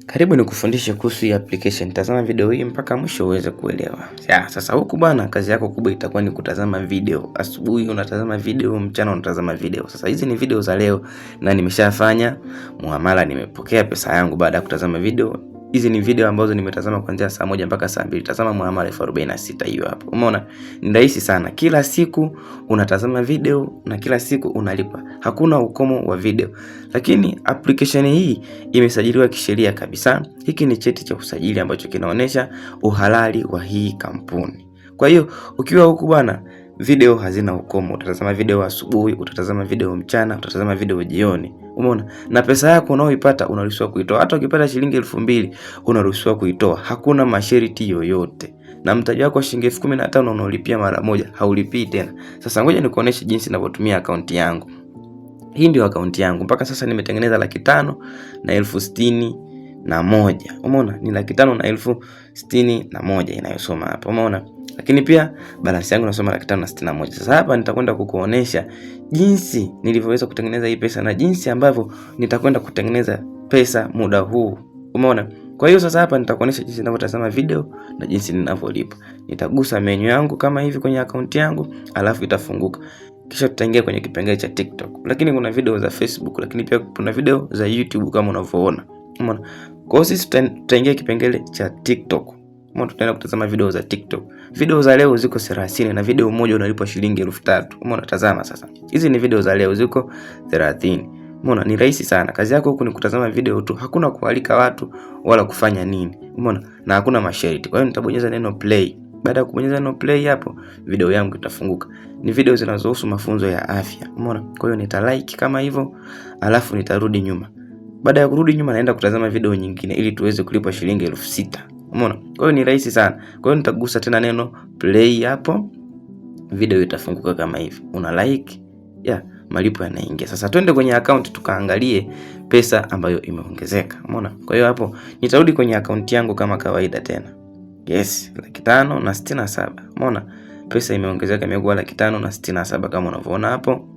Karibu nikufundishe kuhusu hii application. Tazama video hii mpaka mwisho uweze kuelewa. Sasa huku bwana, kazi yako kubwa itakuwa ni kutazama video. Asubuhi unatazama video, mchana unatazama video. Sasa hizi ni video za leo na nimeshafanya muamala, nimepokea pesa yangu baada ya kutazama video. Hizi ni video ambazo nimetazama kuanzia saa 1 mpaka saa 2. Tazama muamala 46 hiyo hapo. Umeona? Ni rahisi sana. Kila siku unatazama video na kila siku unalipa. Hakuna ukomo wa video. Lakini application hii imesajiliwa kisheria kabisa. Hiki ni cheti cha usajili ambacho kinaonyesha uhalali wa hii kampuni. Kwa hiyo ukiwa huku bwana, video hazina ukomo. Utatazama video asubuhi, utatazama video mchana, utatazama video jioni. Umeona? Na pesa yako unaoipata unaruhusiwa kuitoa. Hata ukipata shilingi 2000 unaruhusiwa kuitoa. Hakuna masharti yoyote. Na mtaji wako shilingi 15,000 unaolipia mara moja, haulipii tena. Sasa ngoja nikuoneshe jinsi ninavyotumia akaunti yangu. Hii ndio akaunti yangu. Mpaka sasa nimetengeneza 5,60,061. Umeona? Ni 5,60,061 inayosoma hapa. Umeona? Lakini pia balance yangu inasoma 5,61. Sasa hapa nitakwenda kukuonesha jinsi nilivyoweza kutengeneza hii pesa na jinsi ambavyo nitakwenda kutengeneza pesa muda huu. Umeona? Kwa hiyo sasa hapa nitakuonesha jinsi ninavyotazama video na jinsi ninavyolipa. Nitagusa menu yangu kama hivi kwenye akaunti yangu, alafu itafunguka. Kisha tutaingia kwenye kipengele cha TikTok. Lakini kuna video za Facebook, lakini pia kuna video za YouTube kama unavyoona. Umeona? Kwa hiyo sisi tutaingia kipengele cha TikTok. Umeona, tutaenda kutazama video za TikTok. Video za leo ziko 30 na video moja unalipa shilingi 3,000. Umeona, tazama sasa. Hizi ni video za leo ziko 30. Umeona, ni rahisi sana. Kazi yako huku ni kutazama video tu. Hakuna kualika watu wala kufanya nini. Umeona? Na hakuna masharti. Kwa hiyo nitabonyeza neno play. Baada ya kubonyeza neno play hapo, video yangu itafunguka. Ni video zinazohusu mafunzo ya afya. Umeona? Kwa hiyo nita like kama hivyo, alafu nitarudi nyuma. Baada ya kurudi nyuma naenda kutazama video nyingine ili tuweze kulipa shilingi 6,000. Umeona? Kwa hiyo ni rahisi sana. Kwa hiyo nitagusa tena neno play hapo. Video itafunguka kama hivi. Una like, malipo yanaingia. Sasa twende kwenye account tukaangalie pesa ambayo imeongezeka. Umeona? Kwa hiyo hapo nitarudi kwenye account yangu kama kawaida tena. Yes, 5,67. Umeona? Pesa imeongezeka, imekuwa 5,67 kama unavyoona hapo.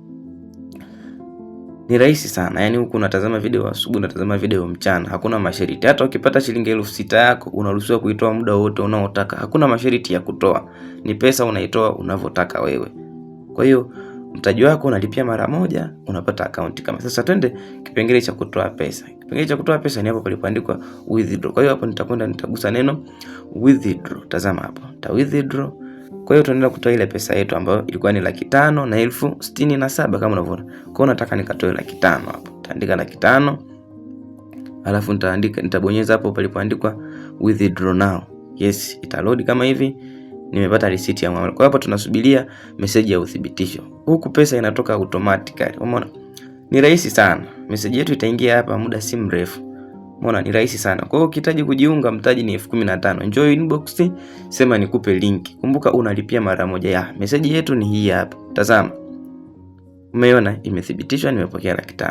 Ni rahisi sana. Yaani huku unatazama video asubuhi, unatazama video mchana. Hakuna masharti. Hata ukipata shilingi 6,000 yako unaruhusiwa kuitoa muda wote unaotaka. Hakuna masharti ya kutoa. Ni pesa unaitoa unavyotaka wewe. Kwa hiyo mtaji wako unalipia mara moja, unapata akaunti kama. Sasa twende kipengele cha kutoa pesa. Kipengele cha kutoa pesa ni hapo palipoandikwa withdraw. Kwa hiyo hapo nitagusa neno withdraw. Tazama hapo. Withdraw. Kwa hiyo tunaenda kutoa ile pesa yetu ambayo ilikuwa ni 5,67 kama unavyoona. Kwa hiyo nataka nikatoe 5,000 hapo. Nitaandika 5,000. Alafu nitabonyeza hapo palipoandikwa withdraw now. Yes, itaload kama hivi. Nimepata receipt ya muamala. Kwa hiyo hapa tunasubiria message ya uthibitisho. Huku pesa inatoka automatically. Umeona? Ni rahisi sana. Message yetu itaingia hapa muda si mrefu. Umeona, ni rahisi sana. Kwa hiyo ukihitaji kujiunga, mtaji ni 15,000. Njoo inbox, sema nikupe link. Kumbuka unalipia mara moja. Message yetu ni hii hapa. Tazama. Umeona imethibitishwa, nimepokea 5,000.